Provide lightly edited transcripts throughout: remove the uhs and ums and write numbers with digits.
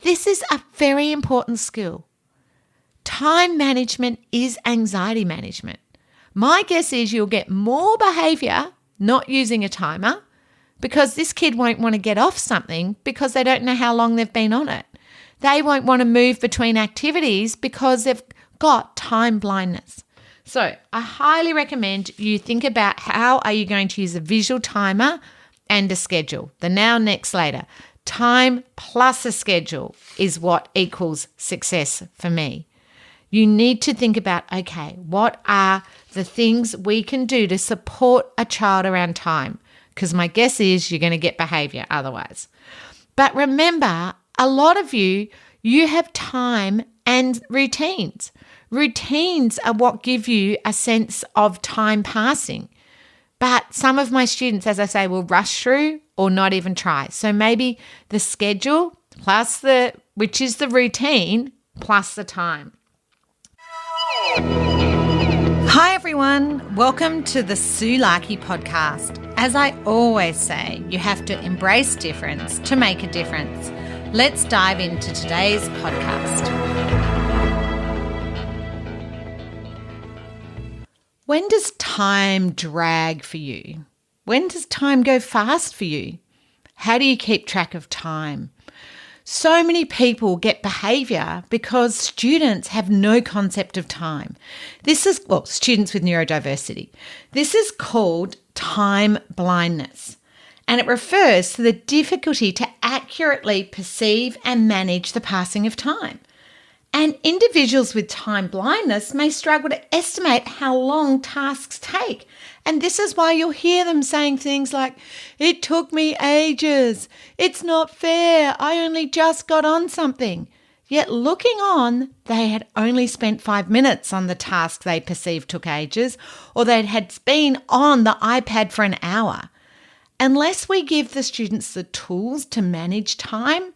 This is a very important skill. Time management is anxiety management. My guess is you'll get more behaviour not using a timer because this kid won't want to get off something because they don't know how long they've been on it. They won't want to move between activities because they've got time blindness. So I highly recommend you think about how are you going to use a visual timer and a schedule. The now, next, later. Time plus a schedule is what equals success for me. You need to think about, okay, what are the things we can do to support a child around time? Because my guess is you're going to get behaviour otherwise. But remember, a lot of you have time and routines. Routines are what give you a sense of time passing. But some of my students, as I say, will rush through or not even try. So maybe the schedule plus which is the routine, plus the time. Hi everyone, welcome to the Sue Larkey podcast. As I always say, you have to embrace difference to make a difference. Let's dive into today's podcast. When does time drag for you? When does time go fast for you? How do you keep track of time? So many people get behaviour because students have no concept of time. Students with neurodiversity. This is called time blindness, and it refers to the difficulty to accurately perceive and manage the passing of time. And individuals with time blindness may struggle to estimate how long tasks take. And this is why you'll hear them saying things like, it took me ages. It's not fair. I only just got on something. Yet looking on, they had only spent 5 minutes on the task they perceived took ages, or they had been on the iPad for an hour. Unless we give the students the tools to manage time,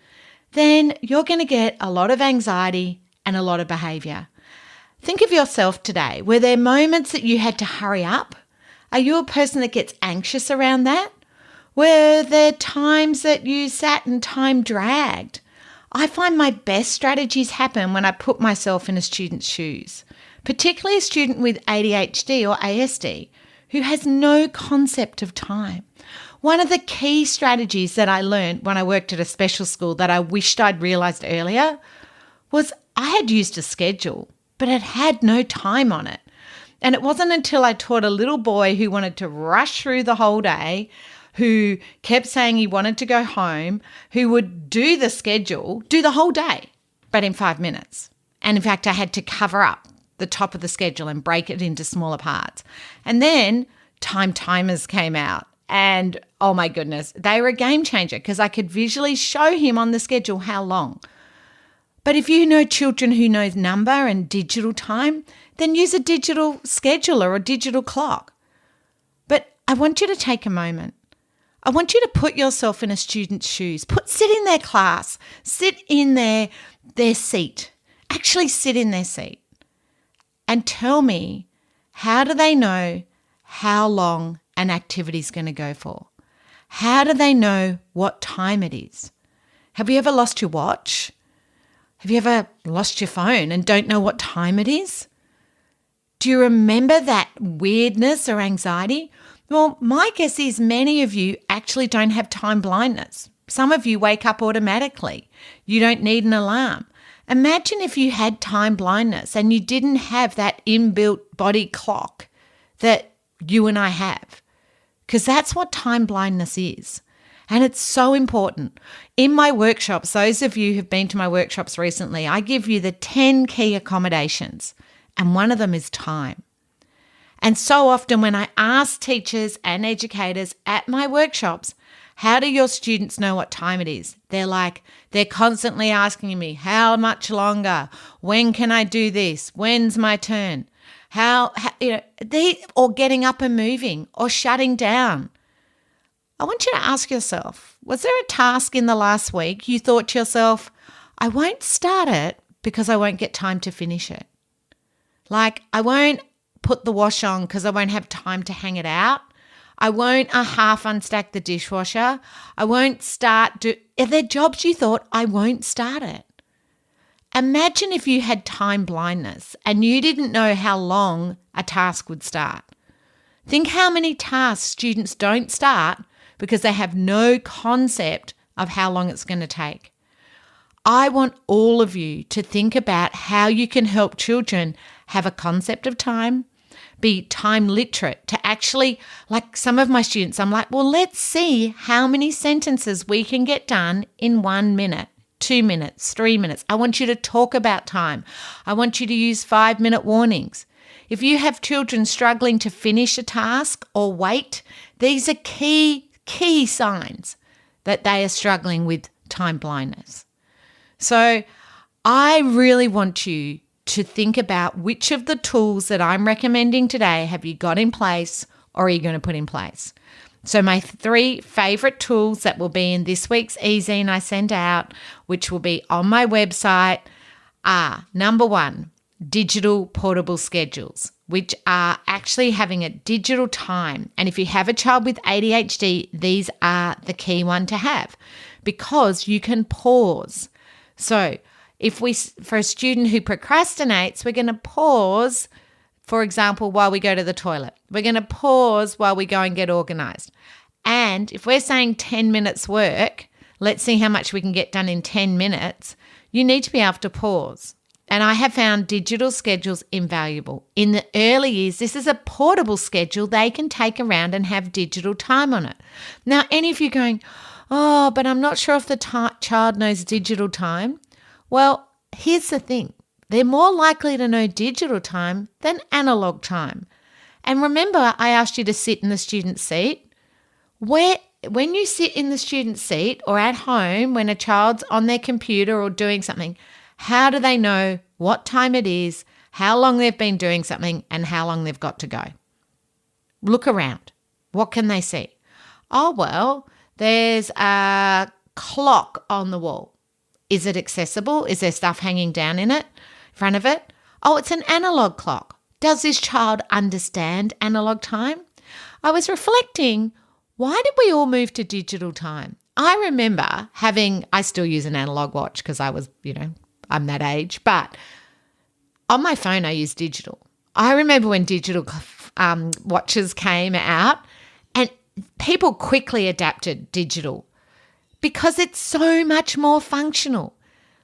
then you're going to get a lot of anxiety and a lot of behaviour. Think of yourself today. Were there moments that you had to hurry up? Are you a person that gets anxious around that? Were there times that you sat and time dragged? I find my best strategies happen when I put myself in a student's shoes, particularly a student with ADHD or ASD who has no concept of time. One of the key strategies that I learned when I worked at a special school that I wished I'd realised earlier was I had used a schedule, but it had no time on it. And it wasn't until I taught a little boy who wanted to rush through the whole day, who kept saying he wanted to go home, who would do the schedule, do the whole day, but in 5 minutes. And in fact, I had to cover up the top of the schedule and break it into smaller parts. And then time timers came out. And oh my goodness, they were a game changer because I could visually show him on the schedule how long. But if you know children who know number and digital time, then use a digital scheduler or a digital clock. But I want you to take a moment. I want you to put yourself in a student's shoes. Sit in their class. Sit in their seat. Actually sit in their seat. And tell me, how do they know how long an activity is going to go for? How do they know what time it is? Have you ever lost your watch? Have you ever lost your phone and don't know what time it is? Do you remember that weirdness or anxiety? Well, my guess is many of you actually don't have time blindness. Some of you wake up automatically. You don't need an alarm. Imagine if you had time blindness and you didn't have that inbuilt body clock that you and I have, because that's what time blindness is. And it's so important. In my workshops, those of you who've been to my workshops recently, I give you the 10 key accommodations, and one of them is time. And so often when I ask teachers and educators at my workshops, how do your students know what time it is? They're constantly asking me, how much longer? When can I do this? When's my turn? Or getting up and moving or shutting down. I want you to ask yourself, was there a task in the last week you thought to yourself, I won't start it because I won't get time to finish it? Like, I won't put the wash on because I won't have time to hang it out. I won't half unstack the dishwasher. I won't if they're jobs you thought, I won't start it. Imagine if you had time blindness and you didn't know how long a task would start. Think how many tasks students don't start because they have no concept of how long it's going to take. I want all of you to think about how you can help children have a concept of time, be time literate, to actually, like some of my students, I'm like, well, let's see how many sentences we can get done in 1 minute, 2 minutes, 3 minutes. I want you to talk about time. I want you to use 5-minute warnings. If you have children struggling to finish a task or wait, these are key signs that they are struggling with time blindness. So I really want you to think about which of the tools that I'm recommending today have you got in place or are you going to put in place? So my 3 favorite tools that will be in this week's e-zine I sent out, which will be on my website, are number 1, digital portable schedules, which are actually having a digital time. And if you have a child with ADHD, these are the key one to have because you can pause. So for a student who procrastinates, we're going to pause, for example, while we go to the toilet. We're going to pause while we go and get organized. And if we're saying 10 minutes work, let's see how much we can get done in 10 minutes, you need to be able to pause. And I have found digital schedules invaluable. In the early years, this is a portable schedule they can take around and have digital time on it. Now, any of you going, oh, but I'm not sure if the child knows digital time. Well, here's the thing. They're more likely to know digital time than analog time. And remember, I asked you to sit in the student seat. When you sit in the student seat or at home when a child's on their computer or doing something, how do they know what time it is, how long they've been doing something, and how long they've got to go? Look around. What can they see? Oh, well, there's a clock on the wall. Is it accessible? Is there stuff hanging down in front of it? Oh, it's an analog clock. Does this child understand analog time? I was reflecting, why did we all move to digital time? I remember I still use an analog watch because I was, I'm that age, but on my phone I use digital. I remember when digital watches came out and people quickly adapted digital because it's so much more functional.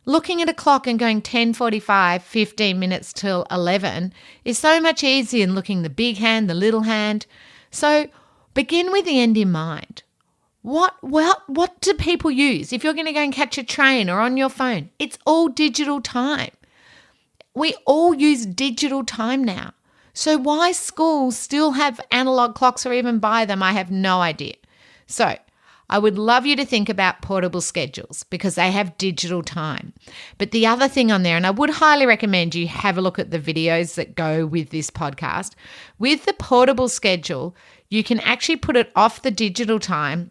Looking at a clock and going 10:45, 15 minutes till 11 is so much easier than looking the big hand, the little hand. So begin with the end in mind. What do people use? If you're going to go and catch a train or on your phone, it's all digital time. We all use digital time now. So why schools still have analog clocks or even buy them, I have no idea. So I would love you to think about portable schedules because they have digital time. But the other thing on there, and I would highly recommend you have a look at the videos that go with this podcast, with the portable schedule, you can actually put it off the digital time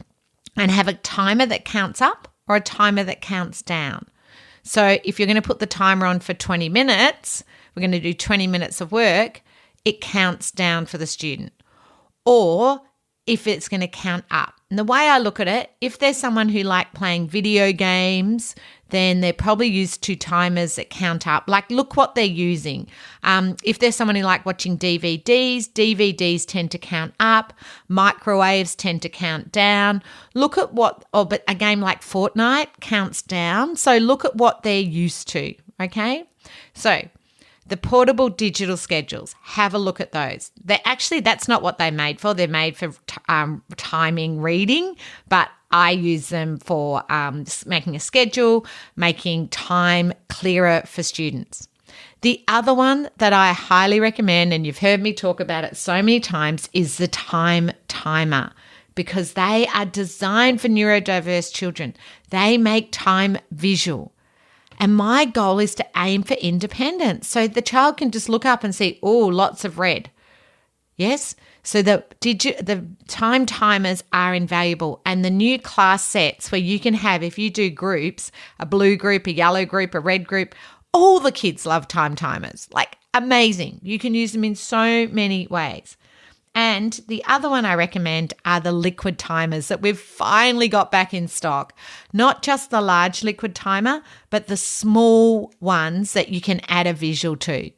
and have a timer that counts up or a timer that counts down. So if you're going to put the timer on for 20 minutes, we're going to do 20 minutes of work, it counts down for the student. Or if it's going to count up. And the way I look at it, if there's someone who like playing video games, then they're probably used to timers that count up. Like, look what they're using. If there's someone who like watching DVDs tend to count up. Microwaves tend to count down. Look at but a game like Fortnite counts down. So look at what they're used to, okay? So the portable digital schedules, have a look at those. That's not what they're made for. They're made for timing reading, but I use them for making a schedule, making time clearer for students. The other one that I highly recommend, and you've heard me talk about it so many times, is the time timer, because they are designed for neurodiverse children. They make time visual. And my goal is to aim for independence. So the child can just look up and see, oh, lots of red. Yes? So the time timers are invaluable. And the new class sets where you can have, if you do groups, a blue group, a yellow group, a red group, all the kids love time timers. Like, amazing. You can use them in so many ways. And the other one I recommend are the liquid timers that we've finally got back in stock. Not just the large liquid timer, but the small ones that you can add a visual to.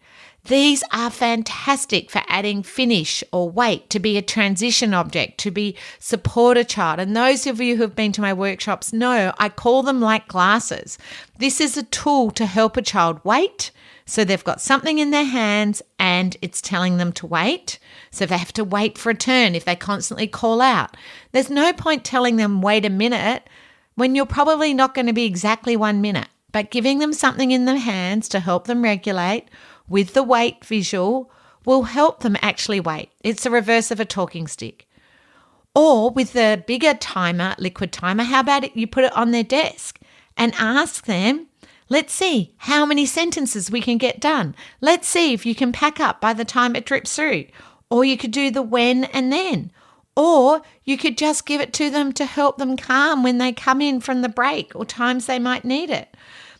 These are fantastic for adding finish or wait, to be a transition object, to be support a child. And those of you who have been to my workshops know I call them like glasses. This is a tool to help a child wait. So they've got something in their hands and it's telling them to wait. So they have to wait for a turn if they constantly call out. There's no point telling them wait a minute when you're probably not going to be exactly 1 minute, but giving them something in their hands to help them regulate with the wait visual will help them actually wait. It's the reverse of a talking stick. Or with the bigger timer, liquid timer, how about it? You put it on their desk and ask them, let's see how many sentences we can get done. Let's see if you can pack up by the time it drips through. Or you could do the when and then. Or you could just give it to them to help them calm when they come in from the break or times they might need it.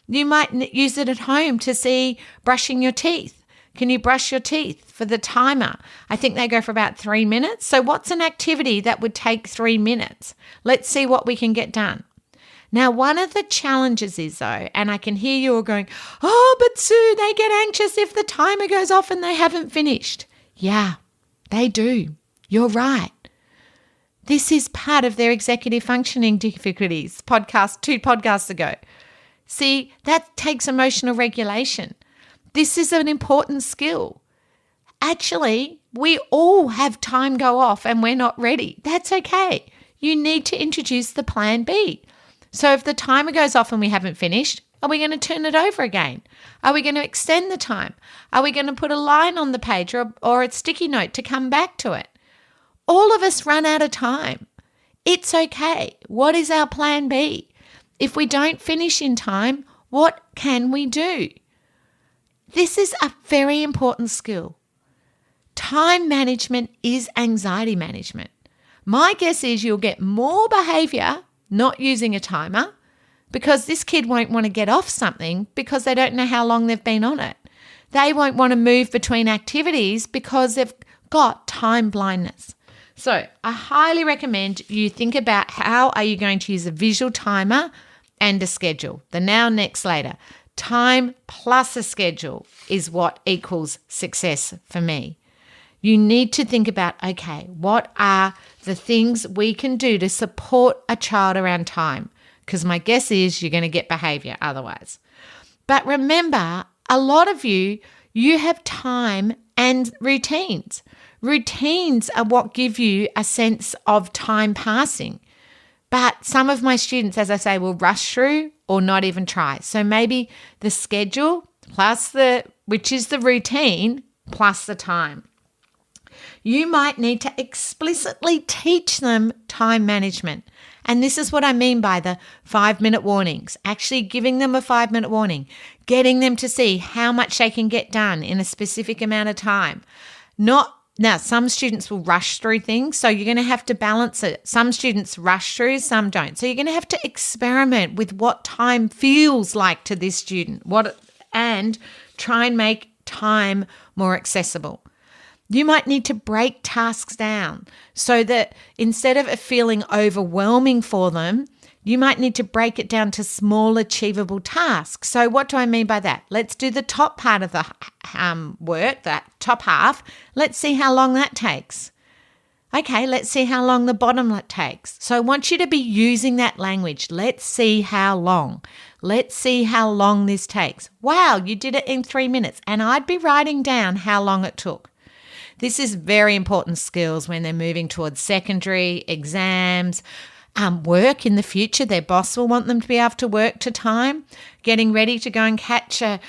You might use it at home to see brushing your teeth. Can you brush your teeth for the timer? I think they go for about 3 minutes. So what's an activity that would take 3 minutes? Let's see what we can get done. Now, one of the challenges is though, and I can hear you all going, oh, but Sue, they get anxious if the timer goes off and they haven't finished. Yeah, they do. You're right. This is part of their executive functioning difficulties, 2 podcasts ago. See, that takes emotional regulation. This is an important skill. Actually, we all have time go off and we're not ready. That's okay. You need to introduce the plan B. So if the timer goes off and we haven't finished, are we going to turn it over again? Are we going to extend the time? Are we going to put a line on the page or a sticky note to come back to it? All of us run out of time. It's okay. What is our plan B? If we don't finish in time, what can we do? This is a very important skill. Time management is anxiety management. My guess is you'll get more behaviour not using a timer because this kid won't want to get off something because they don't know how long they've been on it. They won't want to move between activities because they've got time blindness. So I highly recommend you think about how are you going to use a visual timer and a schedule. The now, next, later. Time plus a schedule is what equals success for me. You need to think about, okay, what are the things we can do to support a child around time? Because my guess is you're going to get behaviour otherwise. But remember, a lot of you have time and routines. Routines are what give you a sense of time passing. But some of my students, as I say, will rush through or not even try. So maybe the schedule plus which is the routine, plus the time. You might need to explicitly teach them time management. And this is what I mean by the 5-minute warnings, actually giving them a 5-minute warning, getting them to see how much they can get done in a specific amount of time. Now, some students will rush through things, so you're going to have to balance it. Some students rush through, some don't. So you're going to have to experiment with what time feels like to this student, and try and make time more accessible. You might need to break tasks down so that instead of it feeling overwhelming for them, you might need to break it down to small, achievable tasks. So what do I mean by that? Let's do the top part of the work, that top half. Let's see how long that takes. Okay, let's see how long the bottom takes. So I want you to be using that language. Let's see how long. Let's see how long this takes. Wow, you did it in 3 minutes. And I'd be writing down how long it took. This is very important skills when they're moving towards secondary, exams, work in the future. Their boss will want them to be able to work to time, getting ready to go and catch a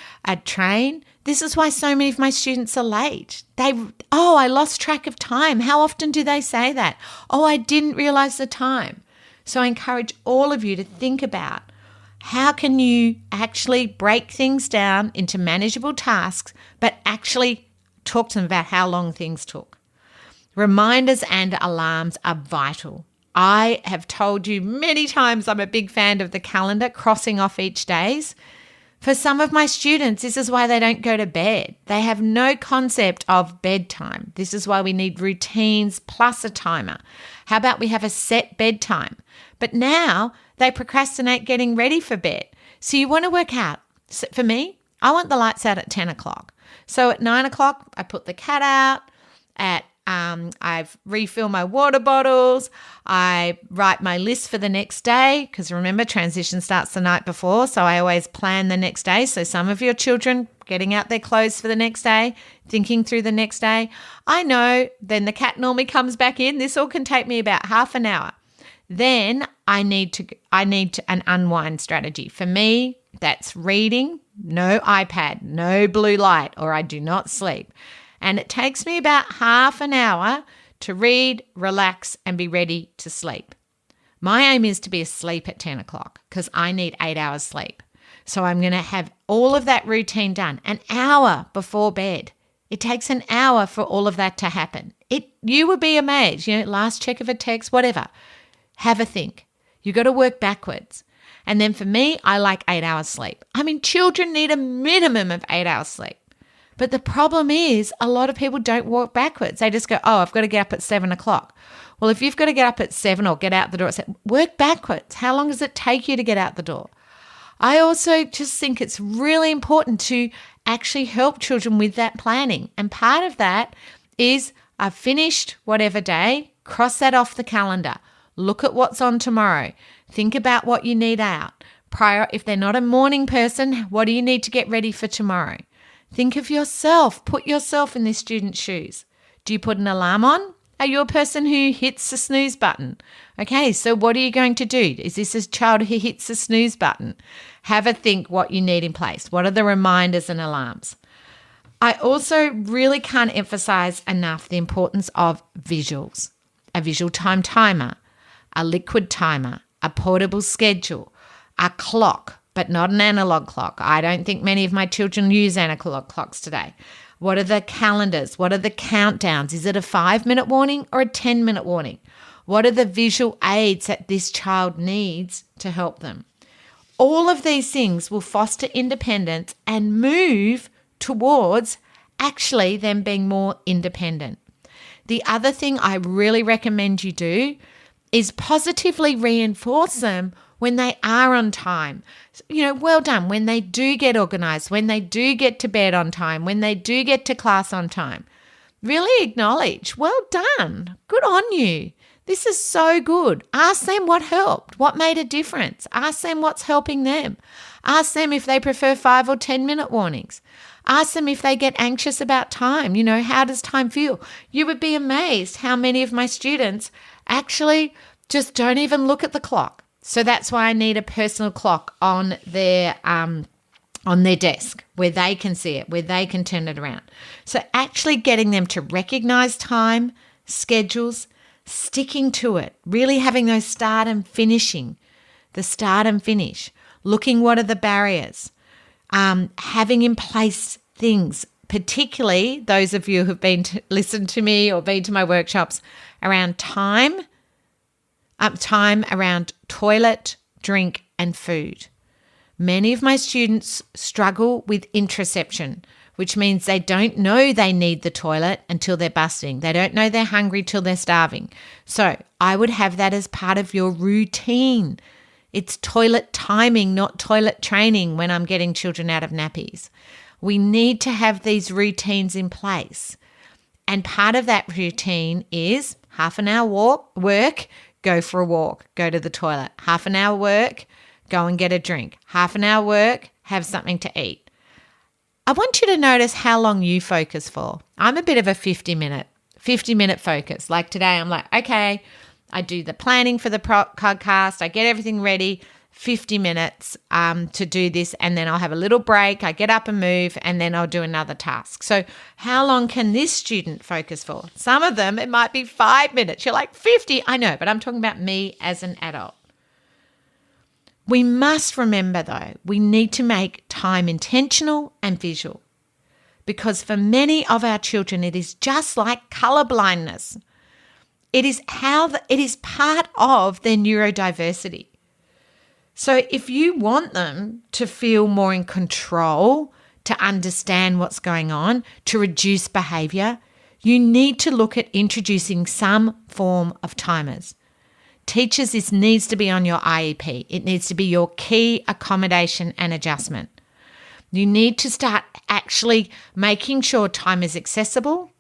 train. This is why so many of my students are late. I lost track of time. How often do they say that? Oh, I didn't realize the time. So I encourage all of you to think about how can you actually break things down into manageable tasks, but actually talk to them about how long things took. Reminders and alarms are vital. I have told you many times I'm a big fan of the calendar, crossing off each days. For some of my students, this is why they don't go to bed. They have no concept of bedtime. This is why we need routines plus a timer. How about we have a set bedtime? But now they procrastinate getting ready for bed. So you want to work out. So for me, I want the lights out at 10 o'clock. So at 9 o'clock, I put the cat out. I've refilled my water bottles. I write my list for the next day because remember, transition starts the night before. So I always plan the next day. So some of your children getting out their clothes for the next day, thinking through the next day. I know then the cat normally comes back in. This all can take me about half an hour. Then I need an unwind strategy. For me, that's reading, no iPad, no blue light, or I do not sleep. And it takes me about half an hour to read, relax, and be ready to sleep. My aim is to be asleep at 10 o'clock because I need 8 hours sleep. So I'm going to have all of that routine done an hour before bed. It takes an hour for all of that to happen. You would be amazed. Last check of a text, whatever. Have a think. You got to work backwards. And then for me, I like 8 hours sleep. Children need a minimum of 8 hours sleep. But the problem is a lot of people don't walk backwards. They just go, I've got to get up at 7 o'clock. Well, if you've got to get up at 7 or get out the door at 7, work backwards. How long does it take you to get out the door? I also just think it's really important to actually help children with that planning. And part of that is I've finished whatever day, cross that off the calendar. Look at what's on tomorrow. Think about what you need out. If they're not a morning person, what do you need to get ready for tomorrow? Think of yourself. Put yourself in this student's shoes. Do you put an alarm on? Are you a person who hits the snooze button? Okay, so what are you going to do? Is this a child who hits the snooze button? Have a think what you need in place. What are the reminders and alarms? I also really can't emphasize enough the importance of visuals. A visual time timer, a liquid timer, a portable schedule, a clock, but not an analog clock. I don't think many of my children use analog clocks today. What are the calendars? What are the countdowns? Is it a 5-minute warning or a 10-minute warning? What are the visual aids that this child needs to help them? All of these things will foster independence and move towards actually them being more independent. The other thing I really recommend you do is positively reinforce them when they are on time. Well done, when they do get organized, when they do get to bed on time, when they do get to class on time. Really acknowledge, well done, good on you. This is so good. Ask them what helped, what made a difference. Ask them what's helping them. Ask them if they prefer 5 or 10-minute warnings. Ask them if they get anxious about time. How does time feel? You would be amazed how many of my students actually just don't even look at the clock. So that's why I need a personal clock on their desk where they can see it, where they can turn it around. So actually getting them to recognize time, schedules, sticking to it, really having those start and finishing, the start and finish, looking what are the barriers, having in place things, particularly those of you who've listened to me or been to my workshops around time around toilet, drink, and food. Many of my students struggle with interoception, which means they don't know they need the toilet until they're busting. They don't know they're hungry till they're starving. So I would have that as part of your routine. It's toilet timing, not toilet training when I'm getting children out of nappies. We need to have these routines in place. And part of that routine is half an hour work, go for a walk, go to the toilet. Half an hour work, go and get a drink. Half an hour work, have something to eat. I want you to notice how long you focus for. I'm a bit of a 50-minute focus. Like today, I'm like, okay, I do the planning for the podcast. I get everything ready, 50 minutes to do this, and then I'll have a little break. I get up and move, and then I'll do another task. So how long can this student focus for? Some of them, it might be 5 minutes. You're like, 50? I know, but I'm talking about me as an adult. We must remember, though, we need to make time intentional and visual, because for many of our children, it is just like colorblindness. It is part of their neurodiversity. So if you want them to feel more in control, to understand what's going on, to reduce behaviour, you need to look at introducing some form of timers. Teachers, this needs to be on your IEP. It needs to be your key accommodation and adjustment. You need to start actually making sure time is accessible,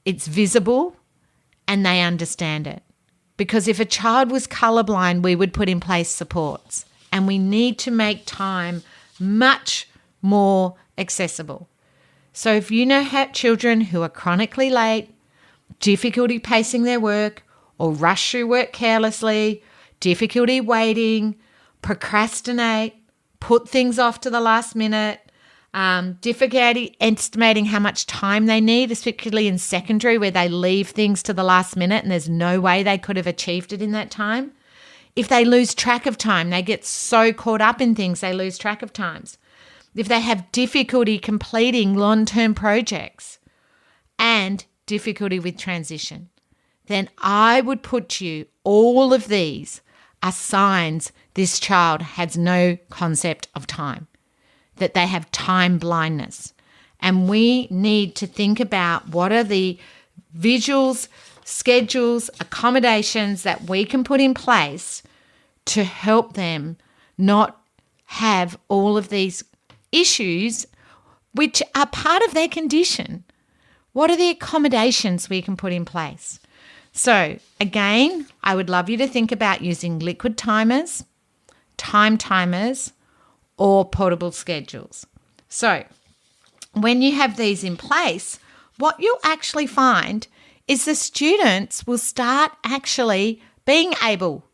it's visible, and they understand it. Because if a child was colourblind, we would put in place supports. And we need to make time much more accessible. So if you have children who are chronically late, difficulty pacing their work, or rush through work carelessly, difficulty waiting, procrastinate, put things off to the last minute, difficulty estimating how much time they need, particularly in secondary where they leave things to the last minute and there's no way they could have achieved it in that time. If they lose track of time, they get so caught up in things, they lose track of times. If they have difficulty completing long-term projects and difficulty with transition, then I would put you, all of these are signs this child has no concept of time, that they have time blindness. And we need to think about what are the visuals, schedules, accommodations that we can put in place to help them not have all of these issues which are part of their condition. What are the accommodations we can put in place? So again, I would love you to think about using liquid timers, time timers, or portable schedules. So when you have these in place, what you'll actually find is the students will start actually being able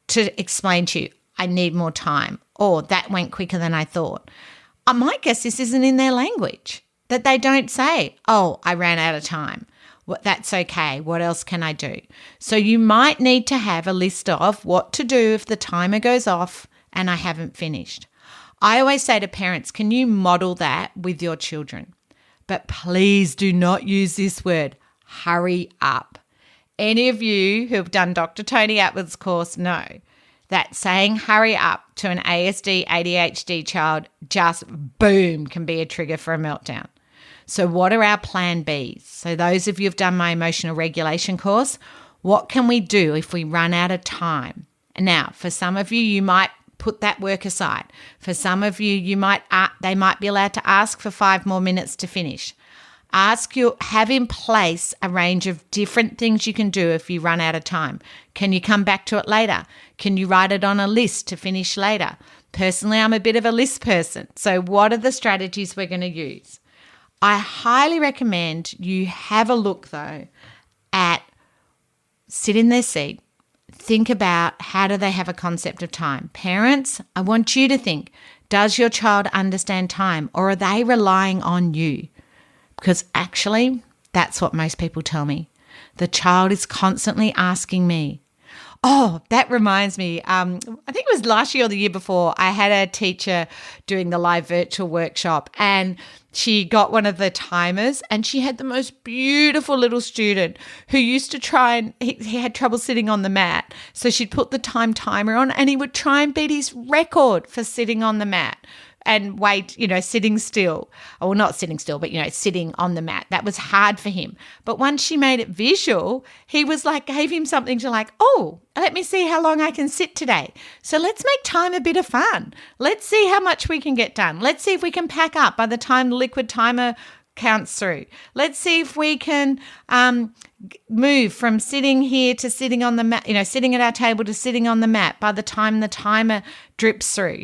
to explain to you, I need more time, or that went quicker than I thought. I might guess this isn't in their language, that they don't say, oh, I ran out of time. Well, that's okay. What else can I do? So you might need to have a list of what to do if the timer goes off and I haven't finished. I always say to parents, can you model that with your children? But please do not use this word, hurry up. Any of you who have done Dr. Tony Atwood's course know that saying hurry up to an ASD, ADHD child just boom can be a trigger for a meltdown. So what are our plan Bs? So those of you who've done my emotional regulation course, what can we do if we run out of time? Now, for some of you, you might put that work aside. For some of you, they might be allowed to ask for 5 more minutes to finish. Have in place a range of different things you can do if you run out of time. Can you come back to it later? Can you write it on a list to finish later? Personally, I'm a bit of a list person. So what are the strategies we're going to use? I highly recommend you have a look, though, at sit in their seat, think about how do they have a concept of time. Parents, I want you to think, does your child understand time, or are they relying on you? Because actually, that's what most people tell me. The child is constantly asking me. Oh, that reminds me. I think it was last year or the year before, I had a teacher doing the live virtual workshop, and she got one of the timers, and she had the most beautiful little student who used to try and he had trouble sitting on the mat. So she'd put the timer on, and he would try and beat his record for sitting on the mat and wait, sitting still. Or not sitting still, but, sitting on the mat. That was hard for him. But once she made it visual, he was gave him something to oh, let me see how long I can sit today. So let's make time a bit of fun. Let's see how much we can get done. Let's see if we can pack up by the time the liquid timer counts through. Let's see if we can move from sitting here to sitting on the mat, sitting at our table to sitting on the mat by the time the timer drips through.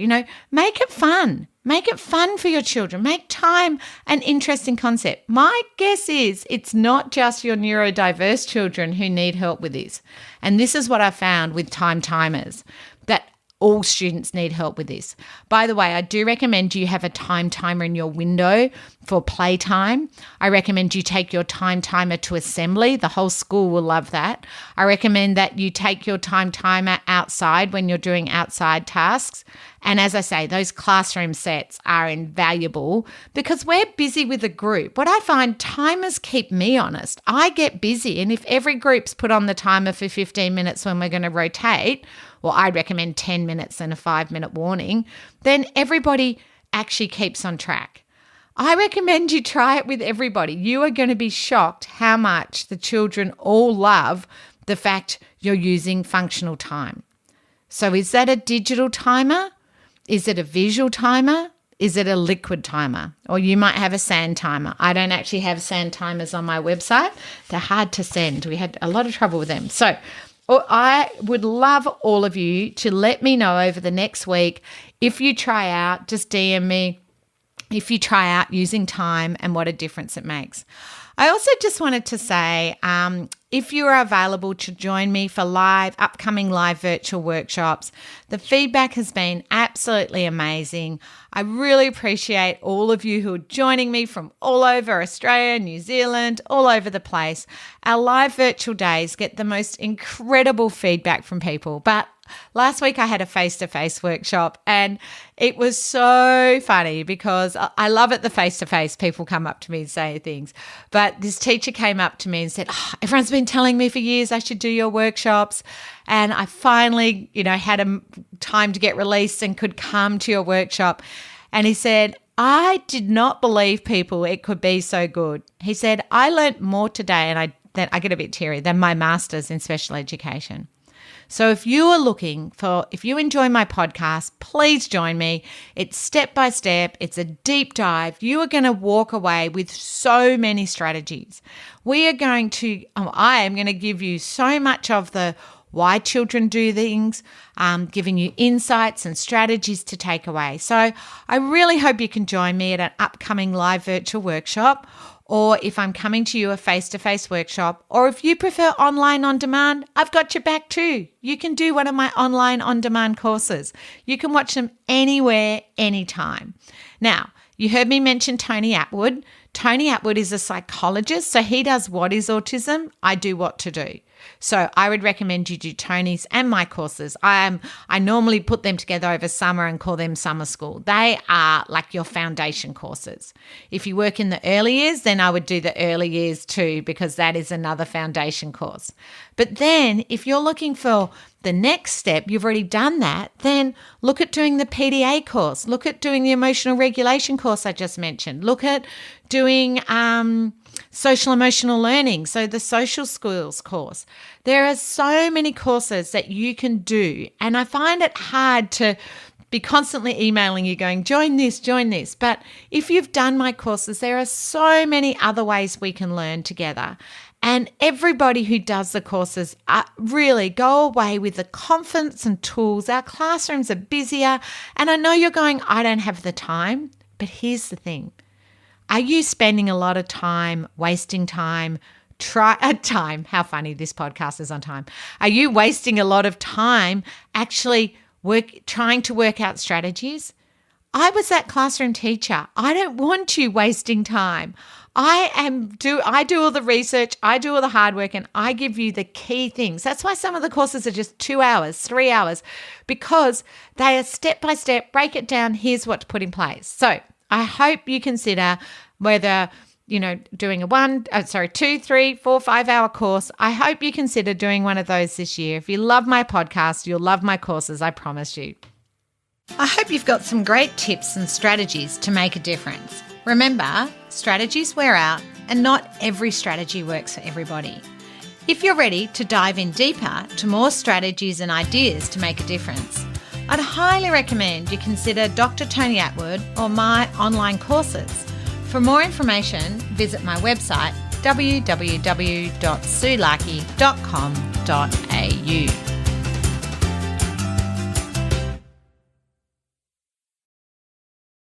Make it fun. Make it fun for your children. Make time an interesting concept. My guess is it's not just your neurodiverse children who need help with this. And this is what I found with time timers, that all students need help with this. By the way, I do recommend you have a time timer in your window for playtime. I recommend you take your time timer to assembly. The whole school will love that. I recommend that you take your time timer outside when you're doing outside tasks. And as I say, those classroom sets are invaluable because we're busy with a group. What I find, timers keep me honest. I get busy, and if every group's put on the timer for 15 minutes when we're going to rotate, or I'd recommend 10 minutes and a 5-minute warning, then everybody actually keeps on track. I recommend you try it with everybody. You are going to be shocked how much the children all love the fact you're using functional time. So is that a digital timer? Is it a visual timer? Is it a liquid timer? Or you might have a sand timer. I don't actually have sand timers on my website. They're hard to send. We had a lot of trouble with them. So I would love all of you to let me know over the next week if you try out, just DM me, if you try out using time and what a difference it makes. I also just wanted to say, if you are available to join me for upcoming live virtual workshops, the feedback has been absolutely amazing. I really appreciate all of you who are joining me from all over Australia, New Zealand, all over the place. Our live virtual days get the most incredible feedback from people, but last week I had a face-to-face workshop and it was so funny because I love it, the face-to-face. People come up to me and say things. But this teacher came up to me and said, everyone's been telling me for years I should do your workshops. And I finally, had a time to get released and could come to your workshop. And he said, I did not believe people it could be so good. He said, I learnt more today, and I get a bit teary, than my master's in special education. So if you enjoy my podcast, please join me. It's step by step. It's a deep dive. You are going to walk away with so many strategies. I am going to give you so much of the why children do things, giving you insights and strategies to take away. So I really hope you can join me at an upcoming live virtual workshop, or if I'm coming to you a face-to-face workshop, or if you prefer online on demand, I've got your back too. You can do one of my online on demand courses. You can watch them anywhere, anytime. Now, you heard me mention Tony Attwood. Tony Attwood is a psychologist, so he does what is autism, I do what to do. So I would recommend you do Tony's and my courses. I normally put them together over summer and call them summer school. They are like your foundation courses. If you work in the early years, then I would do the early years too, because that is another foundation course. But then if you're looking for the next step, you've already done that, then look at doing the PDA course. Look at doing the emotional regulation course I just mentioned. Look at doing social emotional learning, so the social skills course. There are so many courses that you can do, and I find it hard to be constantly emailing you going, join this. But if you've done my courses, there are so many other ways we can learn together. And everybody who does the courses really go away with the confidence and tools. Our classrooms are busier, and I know you're going, I don't have the time, but here's the thing. Are you spending a lot of time, wasting time, time? How funny this podcast is on time. Are you wasting a lot of time actually trying to work out strategies? I was that classroom teacher. I don't want you wasting time. I do all the research, I do all the hard work, and I give you the key things. That's why some of the courses are just 2 hours, 3 hours, because they are step by step, break it down, here's what to put in place. So I hope you consider whether, doing a 2, 3, 4, 5 hour course. I hope you consider doing one of those this year. If you love my podcast, you'll love my courses, I promise you. I hope you've got some great tips and strategies to make a difference. Remember, strategies wear out and not every strategy works for everybody. If you're ready to dive in deeper to more strategies and ideas to make a difference, I'd highly recommend you consider Dr. Tony Attwood or my online courses. For more information, visit my website www.sulaki.com.au.